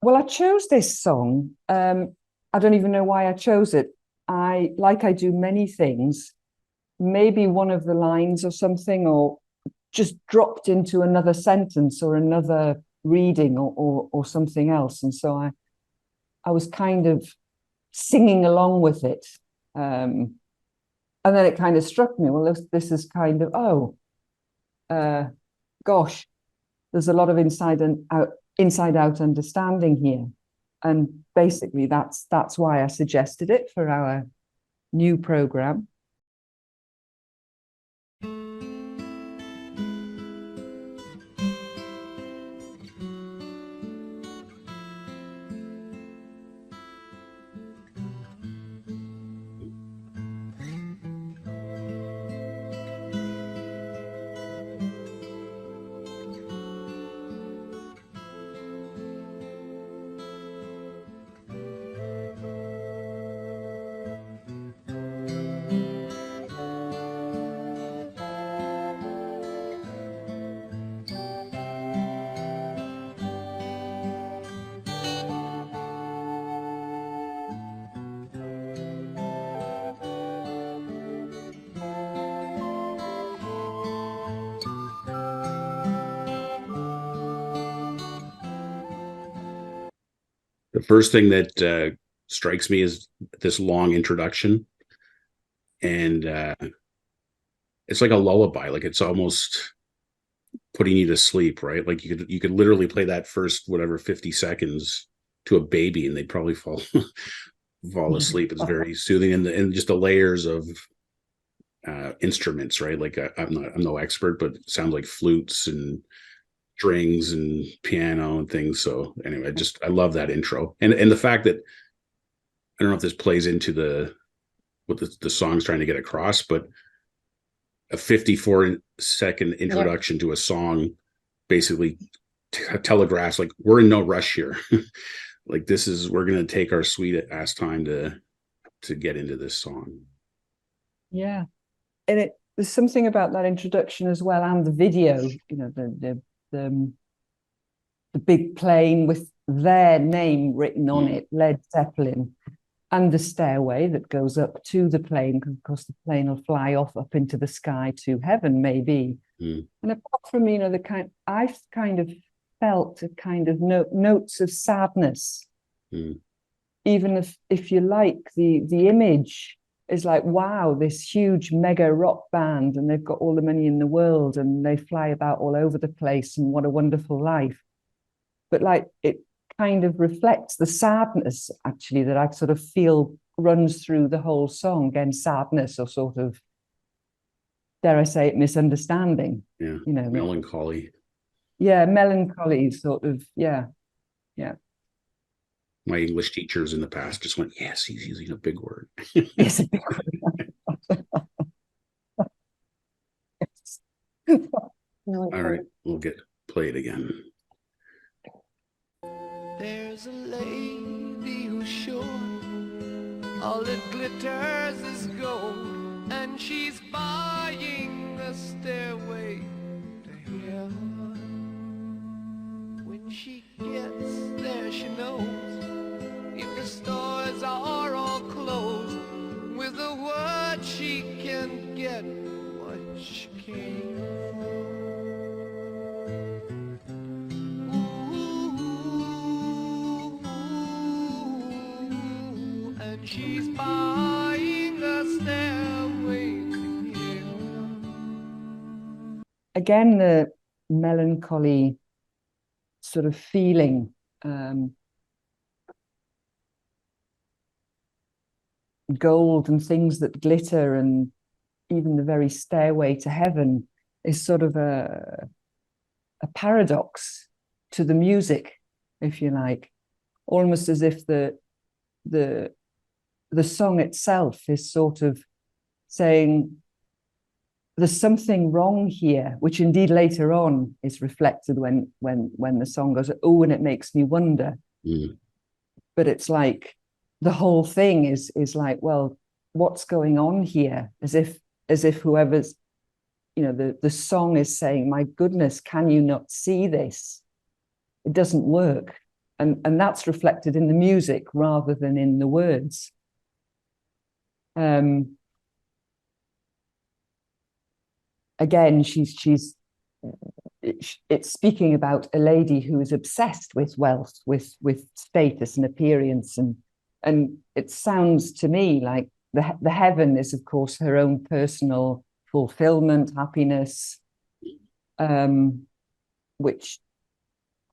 Well, I chose this song. I don't even know why I chose it. Like I do many things, maybe one of the lines or something, or just dropped into another sentence or another reading or something else. And so I was kind of singing along with it. And then it kind of struck me, well, this is kind of, gosh, there's a lot of inside out understanding here. And basically that's why I suggested it for our new program. The first thing that strikes me is this long introduction, and it's like a lullaby. Like it's almost putting you to sleep, right? Like you could literally play that first whatever 50 seconds to a baby, and they'd probably fall asleep. It's very soothing, and just the layers of instruments, right? Like I'm no expert, but it sounds like flutes and strings and piano and things. So anyway, I love that intro, and the fact that I don't know if this plays into what the song's trying to get across, but a 54-second introduction to a song basically telegraphs like we're in no rush here. Like we're going to take our sweet ass time to get into this song. Yeah, and there's something about that introduction as well, and the video. You know, the big plane with their name written on it, Led Zeppelin, and the stairway that goes up to the plane, because of course the plane will fly off up into the sky to heaven, maybe. And apart from, you know, I kind of felt a kind of notes of sadness. Even if you like, the image is like, wow, this huge mega rock band, and they've got all the money in the world, and they fly about all over the place, and what a wonderful life. But like, it kind of reflects the sadness, actually, that I sort of feel runs through the whole song. Again, sadness, or sort of, dare I say it, misunderstanding. Yeah, you know, melancholy. Yeah, melancholy, sort of. Yeah. My English teachers in the past just went, yes, he's using a big word. Yes, a big word. All right, we'll play it again. There's a lady who's sure all that glitters is gold, and she's buying a stairway to heaven. When she gets there, she knows if the stores are all closed, with a word she can get what she came for. She's buying a stairway to heaven. Again, the melancholy sort of feeling. Gold and things that glitter, and even the very stairway to heaven is sort of a paradox to the music, if you like, almost as if the song itself is sort of saying there's something wrong here, which indeed later on is reflected when the song goes, oh, and it makes me wonder. But it's like the whole thing is like, well, what's going on here? As if whoever's, you know, the song is saying, my goodness, can you not see this? It doesn't work. and that's reflected in the music rather than in the words. Again, it's speaking about a lady who is obsessed with wealth, with status and appearance, and it sounds to me like the heaven is, of course, her own personal fulfillment, happiness, which,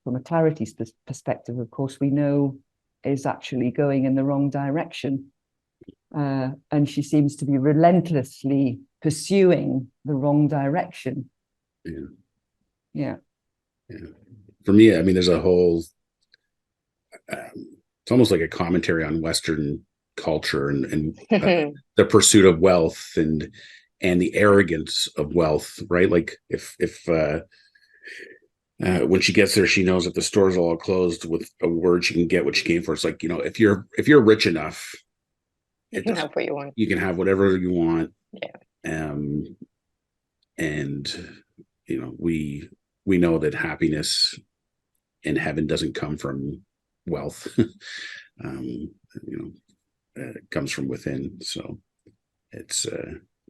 from a Clarity's perspective, of course, we know is actually going in the wrong direction. And she seems to be relentlessly pursuing the wrong direction. Yeah. For me, I mean, there's a whole, it's almost like a commentary on Western culture and the pursuit of wealth and the arrogance of wealth, right? Like if when she gets there, she knows that the stores are all closed. With a word, she can get what she came for. It's like, if you're rich enough, you can have what you want. You can have whatever you want. Yeah. And we know that happiness in heaven doesn't come from wealth. It comes from within. So it's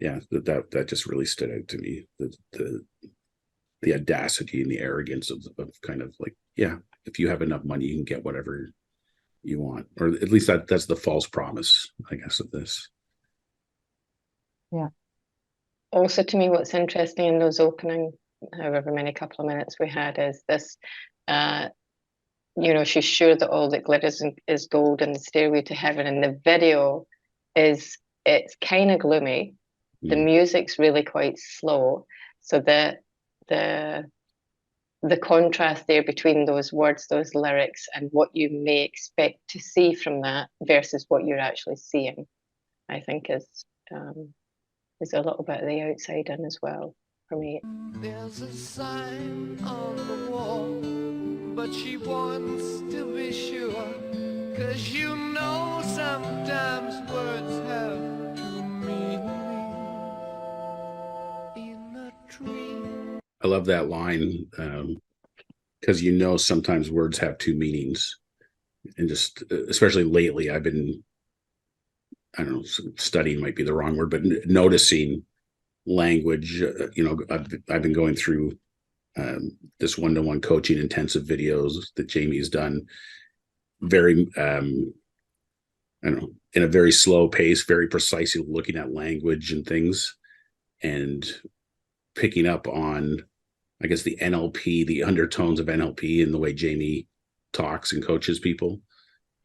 that just really stood out to me. The audacity and the arrogance of kind of like, if you have enough money, you can get whatever you want, or at least that's the false promise, I guess, of this. Yeah. Also, to me, what's interesting in those opening, however many couple of minutes we had, is this, she's sure that all that glitters is gold in the stairway to heaven. And the video it's kind of gloomy. The music's really quite slow. So the contrast there between those words, those lyrics, and what you may expect to see from that versus what you're actually seeing, I think is a little bit of the outside in as well for me. There's a sign on the wall, but she wants to be sure, 'cause sometimes words have two meanings in a tree. I love that line, because sometimes words have two meanings, and just especially lately, I've been, I don't know, studying might be the wrong word, but noticing language. I've been going through this one-to-one coaching intensive videos that Jamie's done, very, I don't know, in a very slow pace, very precisely looking at language and things, and picking up on, I guess, the NLP, the undertones of NLP, and the way Jamie talks and coaches people,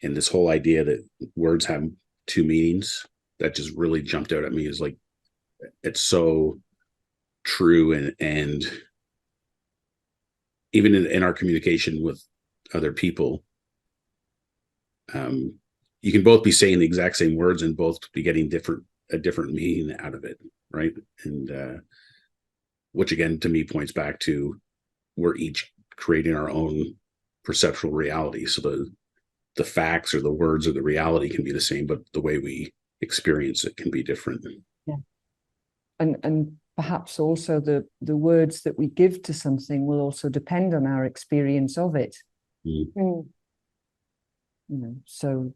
and this whole idea that words have two meanings, that just really jumped out at me. Is like, it's so true, and even in our communication with other people, you can both be saying the exact same words and both be getting a different meaning out of it, right? And which again, to me, points back to we're each creating our own perceptual reality. So the facts or the words or the reality can be the same, but the way we experience it can be different. Yeah. And perhaps also the words that we give to something will also depend on our experience of it. So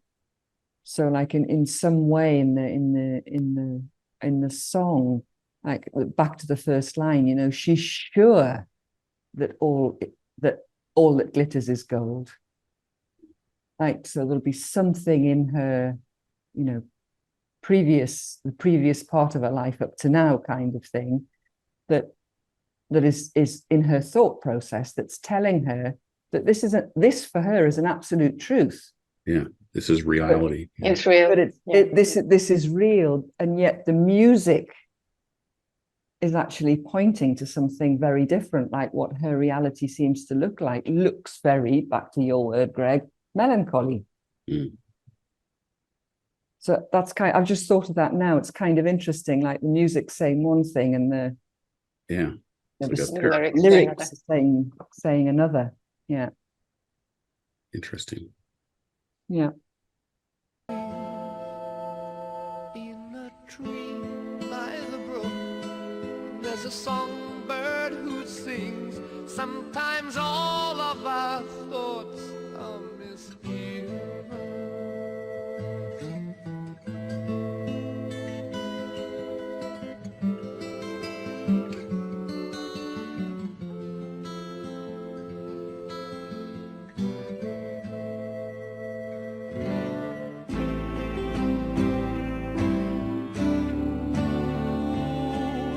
like in some way in the song, like back to the first line, she's sure that all that glitters is gold. Like, so there'll be something in her, the previous part of her life up to now, kind of thing, that is in her thought process that's telling her that this for her is an absolute truth. Yeah, this is reality. It's real. But this is real, and yet the music is actually pointing to something very different, like what her reality seems to look like. Looks very, back to your word, Greg, melancholy. So that's I've just thought of that now. It's kind of interesting, like the music saying one thing and the lyrics saying another. Yeah. Interesting. Yeah. In a tree by the brook, there's a songbird who sings. Sometimes all of our thoughts are here.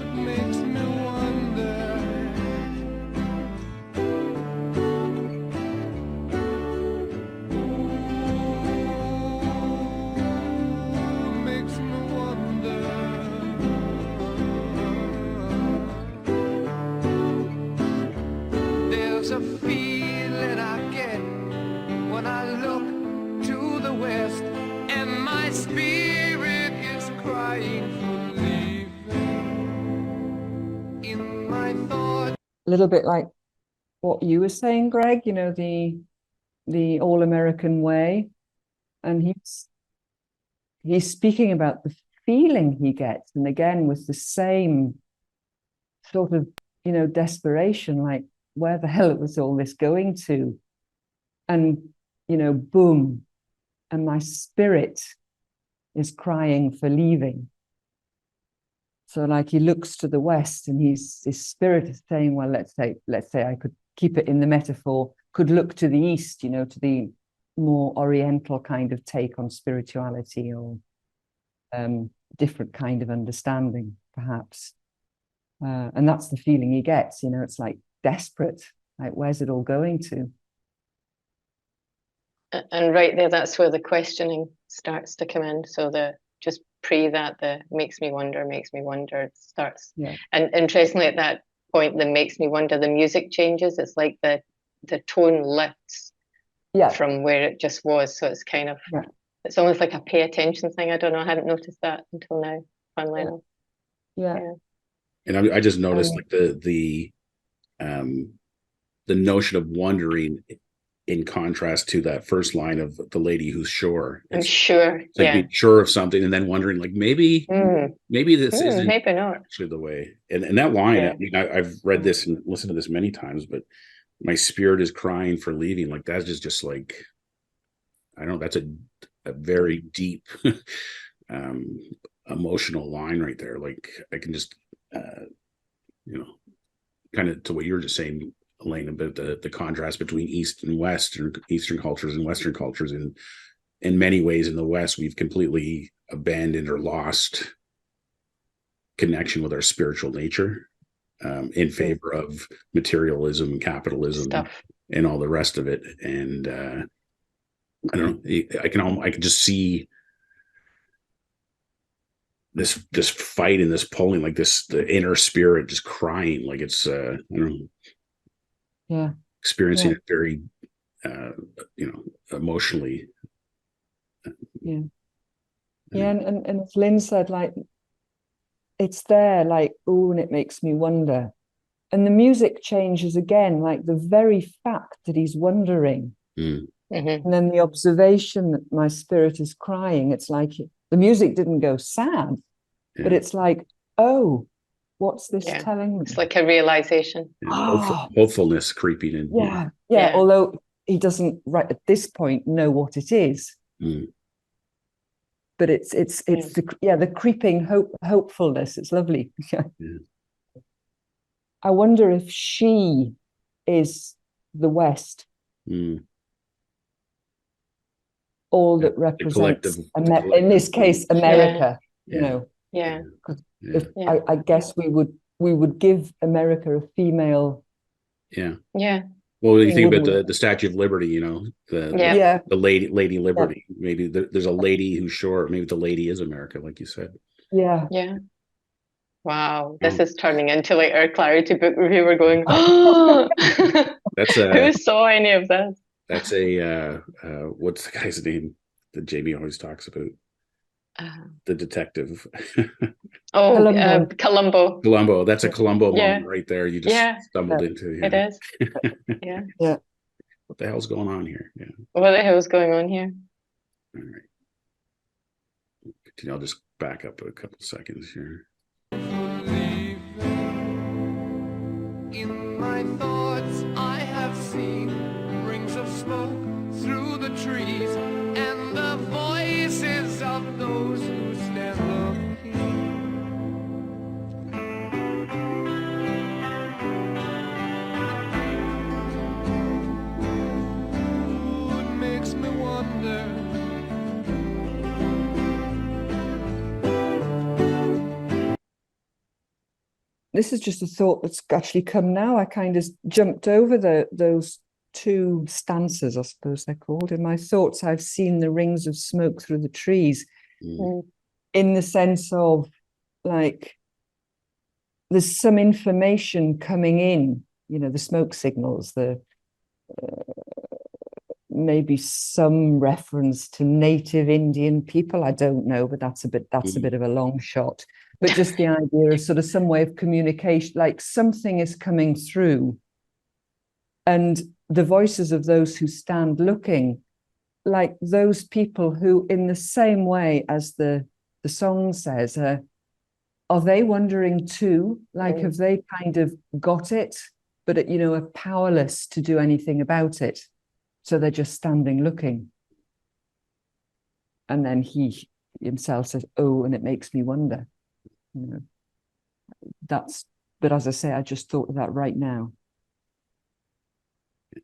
It makes me wonder. Makes me wonder. There's a feeling I get when I look to the west, and my spirit is crying for leaving. In my thoughts. A little bit like what you were saying, Greg, you know, the all-American way. And he's speaking about the feeling he gets, and again with the same sort of, you know, desperation, like where the hell was all this going to? And, you know, boom, and my spirit is crying for leaving. So like he looks to the west, and his spirit is saying, well, let's say I could keep it in the metaphor, could look to the east, you know, to the more oriental kind of take on spirituality, or different kind of understanding, perhaps. And that's the feeling he gets, you know, it's like desperate, like where's it all going to? And right there, that's where the questioning starts to come in. So just pre that, the makes me wonder starts. Yeah. And interestingly, at that point, the makes me wonder, the music changes. It's like the tone lifts Yeah. from where it just was. So it's kind of, Yeah. it's almost like a pay attention thing. I don't know. I hadn't noticed that until now, funnily enough. Yeah. Yeah. And I just noticed like the notion of wondering in contrast to that first line of the lady who's sure. I'm sure. It's like Yeah. being sure of something and then wondering like maybe this isn't Maybe not. actually the way. And that line, Yeah. I mean, I've read this and listened to this many times, but my spirit is crying for leaving. Like that's just like, I don't know, that's a very deep emotional line right there. Like I can just you know, kind of to what you were just saying, Elaine, about the contrast between East and West, or Eastern cultures and Western cultures. And in many ways in the West, we've completely abandoned or lost connection with our spiritual nature in favor of materialism and capitalism and all the rest of it. And I don't know, I can just see this fight and this pulling, like the inner spirit just crying, like it's I don't know, Yeah. experiencing it very you know, emotionally. Yeah. Yeah. And as Lynn said, like it's there, like, oh, and it makes me wonder. And the music changes again, like the very fact that he's wondering. And then the observation that my spirit is crying, it's like the music didn't go sad, but it's like, oh, what's this telling me? It's like a realization. Hopefulness creeping in. Yeah. Although he doesn't right at this point know what it is. But it's the creeping hopefulness. It's lovely. I wonder if she is the West. All that represents, in this case, America. You know. Yeah. I guess we would give America a female. Yeah. Yeah. Well, you think about the Statue of Liberty, you know, the Lady Liberty. Yeah. Maybe there's a lady who's short. Maybe the lady is America, like you said. Yeah. Yeah. Wow, this is turning into like our Clarity book review. We're going, oh, who saw any of that? That's a what's the guy's name that Jamie always talks about? The detective. Columbo. Columbo. That's a Columbo moment right there. You just stumbled into. It is. Yeah. What the hell's going on here? Yeah. What the hell's going on here? All right. I'll just back up a couple seconds here. In my thoughts, I have seen rings of smoke through the trees and the voices of those who stand looking. Ooh, it makes me wonder. This is just a thought that's actually come now. I kind of jumped over those two stanzas, I suppose they're called. In my thoughts, I've seen the rings of smoke through the trees, in the sense of, like, there's some information coming in, you know, the smoke signals, the maybe some reference to native Indian people. I don't know, but that's a bit of a long shot. But just the idea of sort of some way of communication, like something is coming through, and the voices of those who stand looking, like those people who, in the same way as the song says, are they wondering too? Like, have they kind of got it, but, you know, are powerless to do anything about it? So they're just standing looking. And then he himself says, oh, and it makes me wonder. You know, but as I say, I just thought of that right now. I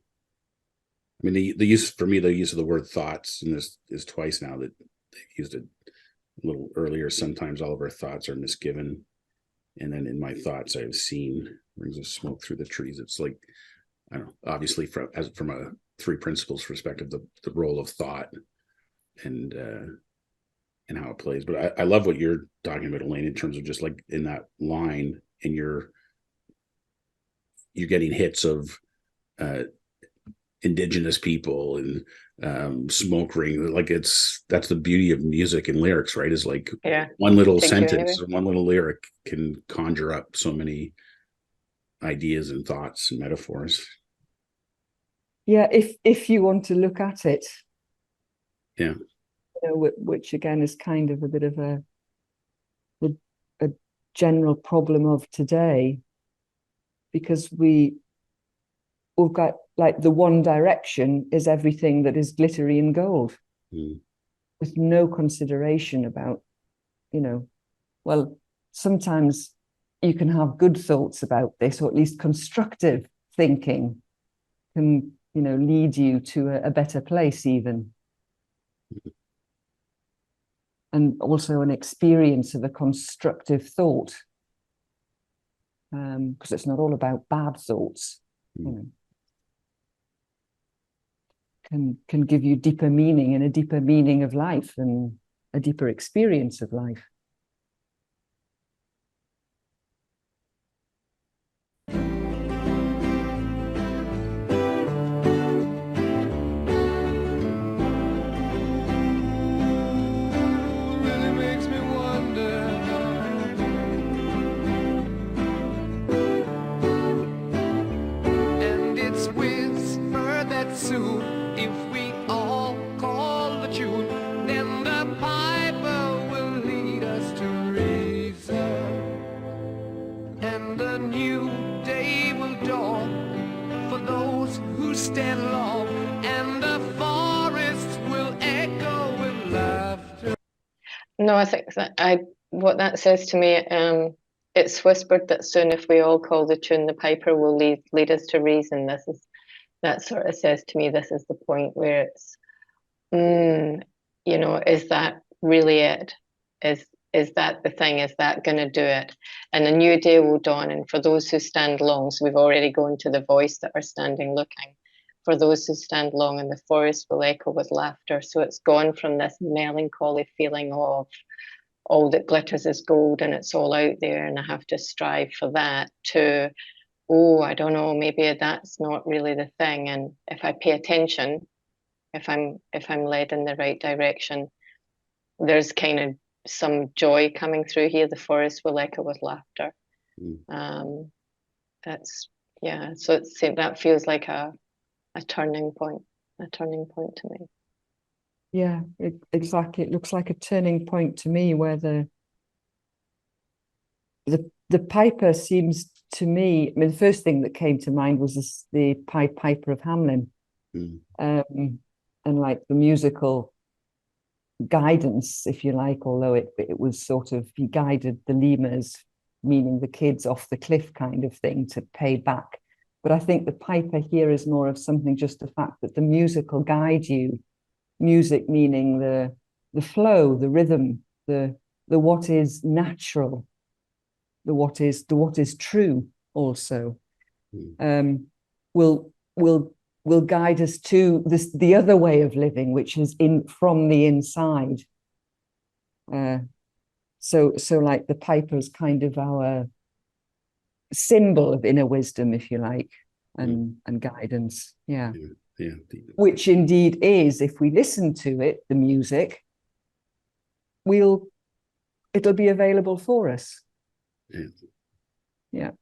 mean, the use for me, the use of the word thoughts, and this is twice now that they've used it a little earlier. Sometimes all of our thoughts are misgiven. And then in my thoughts, I've seen rings of smoke through the trees. It's like, I don't know, obviously from a three principles perspective, the role of thought and how it plays. But I love what you're talking about, Elaine, in terms of just like in that line, and you're getting hits of indigenous people and smoke ring. Like that's the beauty of music and lyrics, right? Is like one little sentence or one little lyric can conjure up so many ideas and thoughts and metaphors. Yeah, if you want to look at it. Yeah. You know, which again is kind of a bit of a general problem of today, because we've got, like, the one direction is everything that is glittery and gold, with no consideration about, you know, well, sometimes you can have good thoughts about this, or at least constructive thinking can, you know, lead you to a better place even. And also an experience of a constructive thought, because it's not all about bad thoughts. You know, can give you deeper meaning, and a deeper meaning of life, and a deeper experience of life. If we all call the tune, then the piper will lead us to reason, and a new day will dawn for those who stand long, and the forests will echo with laughter. No, I think that what that says to me, it's whispered that soon, if we all call the tune, the piper will lead us to reason. That sort of says to me, this is the point where it's, you know, is that really it? Is that the thing? Is that going to do it? And a new day will dawn. And for those who stand long, so we've already gone to the voice that are standing looking. For those who stand long, and the forest will echo with laughter. So it's gone from this melancholy feeling of all that glitters is gold and it's all out there and I have to strive for that, to, oh, I don't know, maybe that's not really the thing. And if I pay attention, if I'm led in the right direction, there's kind of some joy coming through here. The forest will echo with laughter. That's, yeah. So that feels like a turning point to me. Yeah, exactly. It looks like a turning point to me, where the piper seems to me, I mean, the first thing that came to mind was the Pied Piper of Hamelin. And like the musical guidance, if you like, although it was sort of, he guided the lemurs, meaning the kids, off the cliff kind of thing to pay back. But I think the piper here is more of something, just the fact that the music will guide you. Music meaning the flow, the rhythm, the what is natural, the what is true also, will guide us to the other way of living, which is from the inside. So like the piper is kind of our symbol of inner wisdom, if you like, and guidance. Yeah. Which indeed is, if we listen to it, the music, it'll be available for us. Yeah,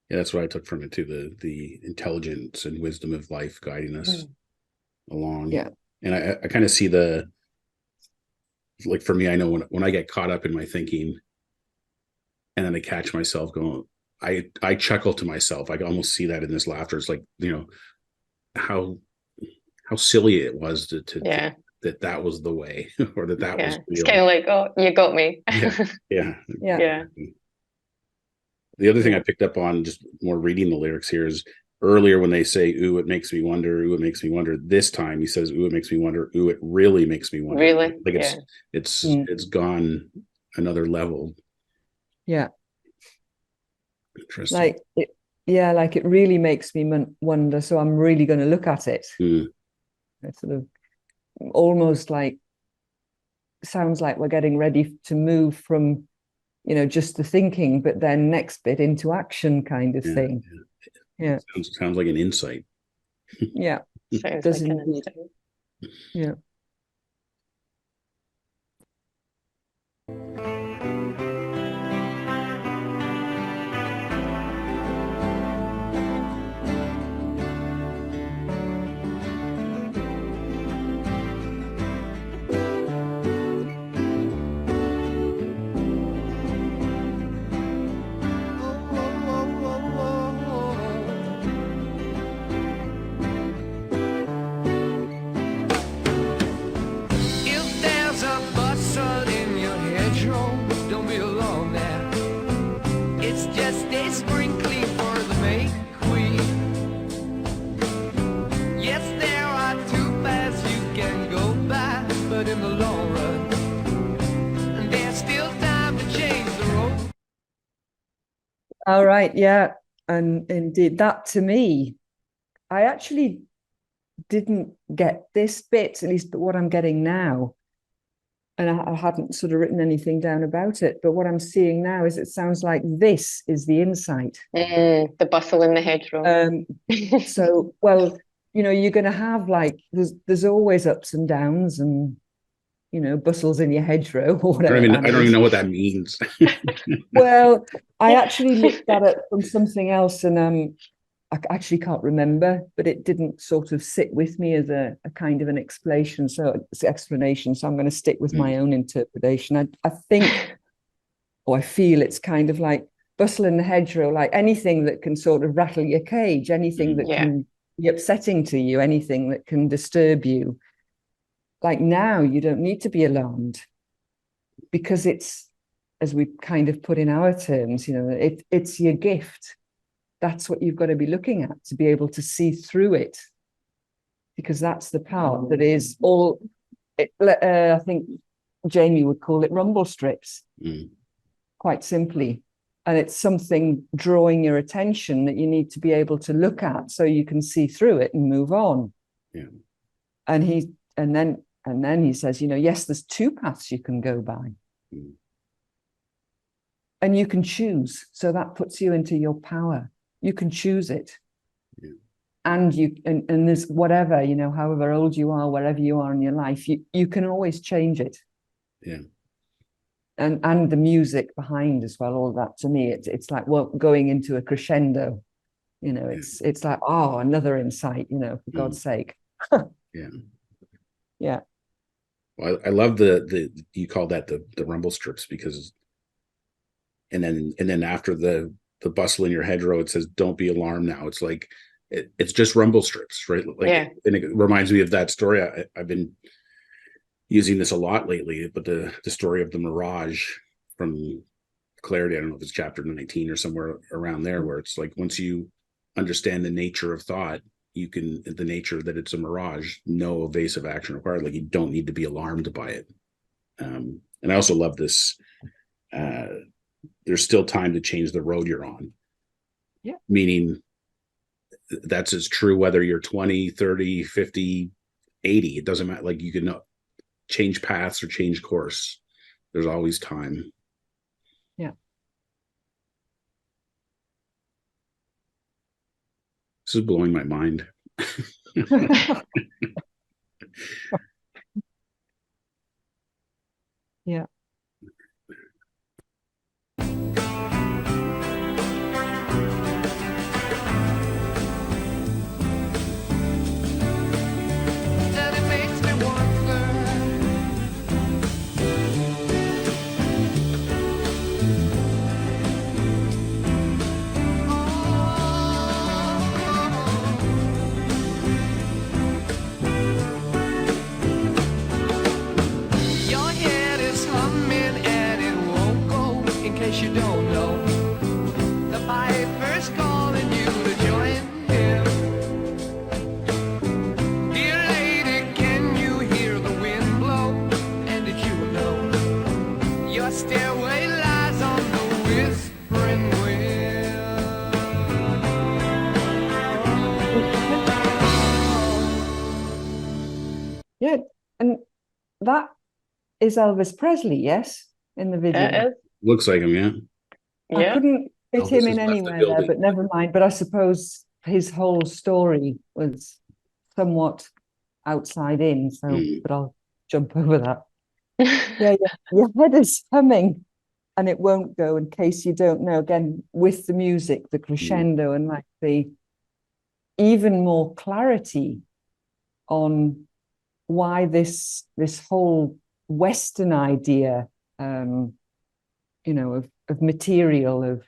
that's what I took from it too, the intelligence and wisdom of life guiding us along. Yeah. And I kind of see like for me, I know when I get caught up in my thinking and then I catch myself going, I chuckle to myself. I can almost see that in this laughter. It's like, how silly it was to that was the way, or that was real. It's kind of like, oh, you got me. Yeah. The other thing I picked up on, just more reading the lyrics here, is earlier when they say, ooh, it makes me wonder, ooh, it makes me wonder. This time he says, ooh, it makes me wonder, ooh, it really makes me wonder. Really? Like it's gone another level. Yeah. Interesting. Like it really makes me wonder. So I'm really going to look at it. It's sort of almost like, sounds like we're getting ready to move from, just the thinking, but then next bit into action kind of thing. Yeah. Sounds like an insight. Yeah. Sounds like an insight. Yeah. All right, yeah. And indeed, that to me, I actually didn't get this bit, at least, but what I'm getting now, and I hadn't sort of written anything down about it, but what I'm seeing now is it sounds like this is the insight. The bustle in the hedgerow. So, well, you're going to have like, there's always ups and downs and, bustles in your hedgerow or whatever. I don't even know what that means. Well, I actually looked at it from something else, and I actually can't remember, but it didn't sort of sit with me as a kind of an explanation. So I'm going to stick with my own interpretation. I think, or I feel it's kind of like bustle in the hedgerow, like anything that can sort of rattle your cage, anything that can be upsetting to you, anything that can disturb you. Like now, you don't need to be alarmed, because it's, as we kind of put in our terms, it's your gift. That's what you've got to be looking at, to be able to see through it, because that's the part that is all. I think Jamie would call it rumble strips, quite simply, and it's something drawing your attention that you need to be able to look at so you can see through it and move on. Yeah, and then he says, yes, there's two paths you can go by. And you can choose. So that puts you into your power. You can choose it. Yeah. And and there's whatever, however old you are, wherever you are in your life, you can always change it. Yeah. And the music behind as well, all that, to me, it's like, well, going into a crescendo. It's like, oh, another insight, for God's sake. Yeah. Yeah. Well, I love the you call that the rumble strips, because and then after the bustle in your hedgerow, it says, don't be alarmed now. It's like it's just rumble strips, right? Like, Yeah. and it reminds me of that story. I've been using this a lot lately, but the story of the mirage from Clarity. I don't know if it's chapter 19 or somewhere around there, where it's like, once you understand the nature of thought, you can, the nature that it's a mirage, no evasive action required. Like, you don't need to be alarmed by it. And I also love this. There's still time to change the road you're on. Yeah. Meaning that's as true whether you're 20, 30, 50, 80. It doesn't matter. Like, you can change paths or change course. There's always time. Yeah. This is blowing my mind. Yeah. And it makes me wonder, your head is humming and it won't go. In case you don't know, the piper's calling you to join him. Dear lady, can you hear the wind blow? And did you know your stairway lies on the whispering wind? Yeah, and that is Elvis Presley, yes, in the video. It is. Looks like him, yeah. I Yeah. couldn't fit Elvis him has in left the anywhere there, building. but never mind. But I suppose his whole story was somewhat outside in, so Mm. but I'll jump over that. Yeah, your head is humming and it won't go, in case you don't know. Again, with the music, the crescendo, and like the even more clarity on why this whole Western idea, you know, of material,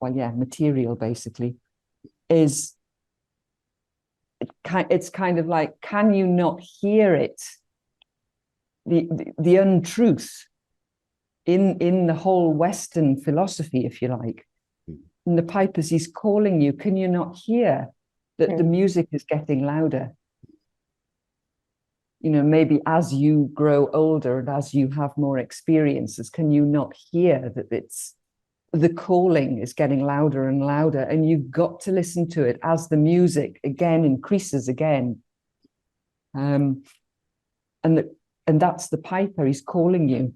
material basically, is it's kind of like, can you not hear it? The untruth in the whole Western philosophy, if you like. And the pipers, he's calling you. Can you not hear that the music is getting louder? You know, maybe as you grow older and as you have more experiences, can you not hear that it's the calling is getting louder and louder, and you've got to listen to it as the music again increases again. And that's the piper. He's calling you.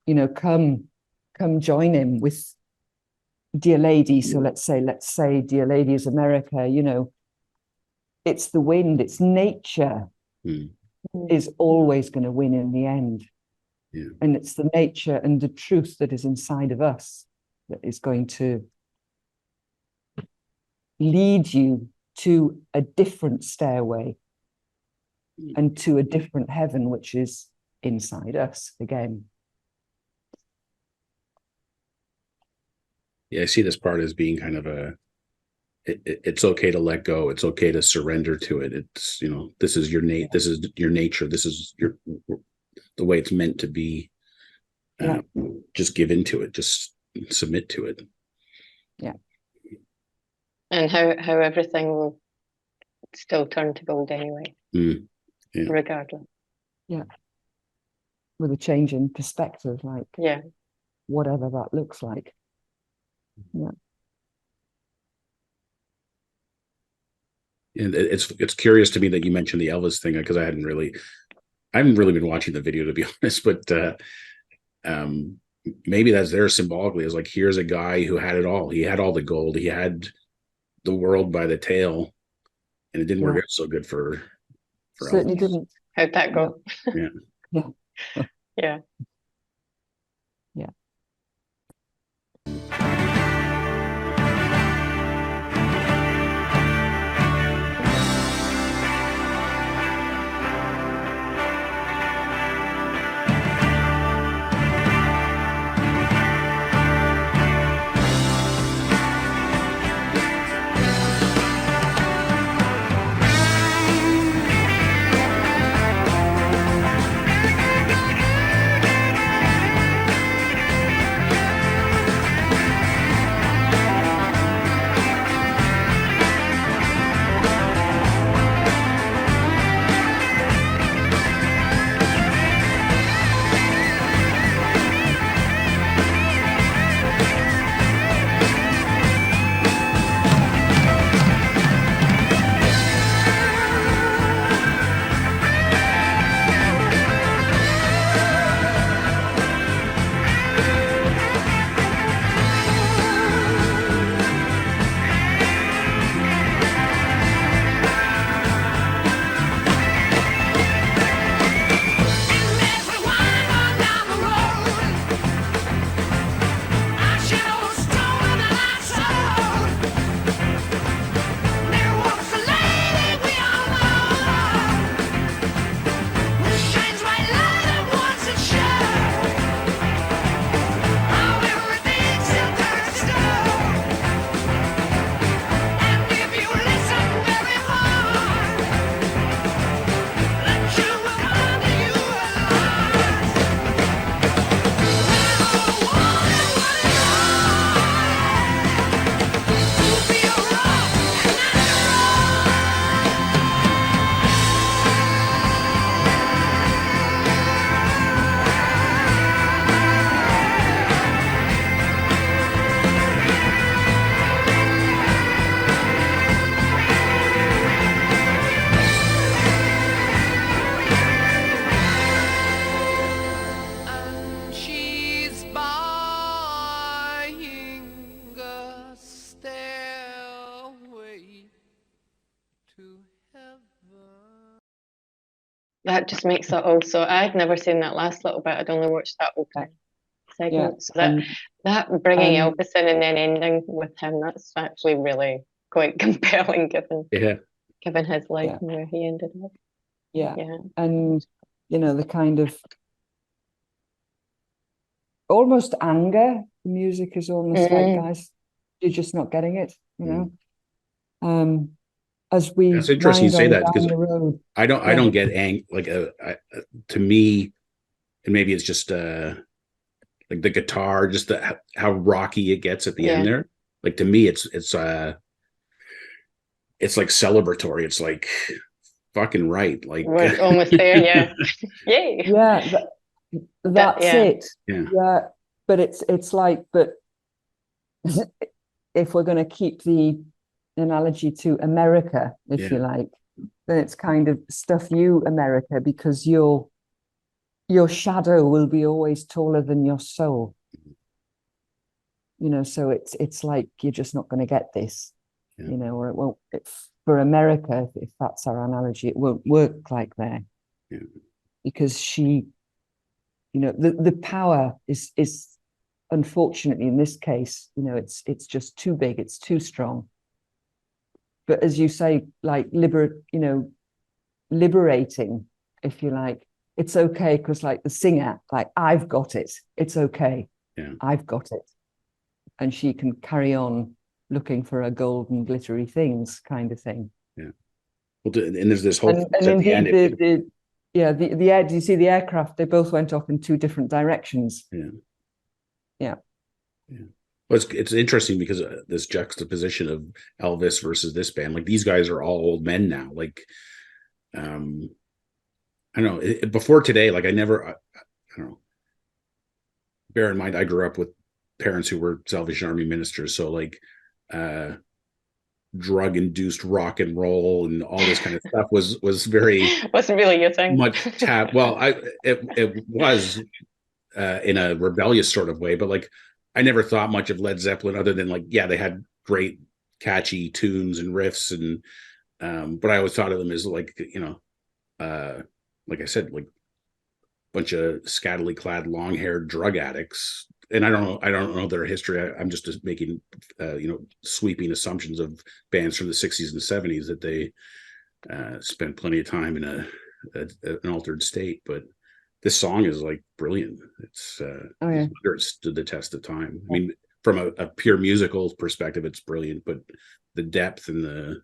You know, come join him with Dear Lady. So let's say Dear Lady is America. You know, it's the wind. It's nature. Is always going to win in the end. Yeah. And it's the nature and the truth that is inside of us that is going to lead you to a different stairway and to a different heaven, which is inside us again. Yeah, I see this part as being kind of it's okay to let go. It's okay to surrender to it. It's, you know, this is your this is your nature. This is the way it's meant to be. Just give into it. Just submit to it. Yeah. And how everything will still turn to gold anyway. Yeah. Regardless. Yeah. With a change in perspective, like whatever that looks like. Yeah. And it's curious to me that you mentioned the Elvis thing, because I haven't really been watching the video, to be honest, but maybe that's there symbolically, as like, here's a guy who had it all. He had all the gold. He had the world by the tail, and it didn't work out so good for Certainly Elvis. didn't. How'd that go? Yeah. Yeah. that just makes it also. I'd never seen that last little bit. I'd only watched that opening segment. So and that bringing and- Elvis in and then ending with him, that's actually really quite compelling given his life Yeah. and where he ended up. yeah, Yeah. and you know, the kind of almost anger. The music is almost like, guys, you're just not getting it, you know. As we That's interesting you wind say on that, down because the road, I don't Yeah. get to me, and maybe it's just like the guitar, just how rocky it gets at the end Yeah. there. Like to me, it's like celebratory. It's like fucking right. Like We're almost there, yeah. Yay. yeah, that's yeah. it. Yeah. But it's like, but if we're going to keep the analogy to America, if you like, then it's kind of stuff you, America, because your shadow will be always taller than your soul. You know, so it's like you're just not going to get this, you know, or it won't. For America, if that's our analogy, it won't work like that, because she, you know, the power is unfortunately in this case, you know, it's just too big, it's too strong. But as you say, like liberating, if you like, it's okay, because like the singer, like, I've got it, it's okay, I've got it, and she can carry on looking for her golden glittery things, kind of thing. Yeah. Well, and there's this whole and indeed the air, do you see the aircraft, they both went off in two different directions. Yeah. Well, it's interesting because this juxtaposition of Elvis versus this band, like these guys are all old men now. Like, I don't know. Before today, like I don't know. Bear in mind, I grew up with parents who were Salvation Army ministers, so like, drug-induced rock and roll and all this kind of stuff was very wasn't really your thing. much tap. Well, it was in a rebellious sort of way, but like I never thought much of Led Zeppelin other than like, yeah, they had great catchy tunes and riffs, and but I always thought of them as like, you know, like I said, like a bunch of scantily clad, long-haired drug addicts. And I don't know their history. I'm just making sweeping assumptions of bands from the 60s and 70s that they spent plenty of time in an altered state. But this song is like brilliant. It's it stood the test of time. I mean, from a pure musical perspective, it's brilliant, but the depth and the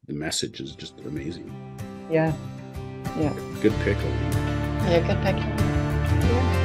message is just amazing. Yeah. Good pick. Yeah, good pick. Yeah.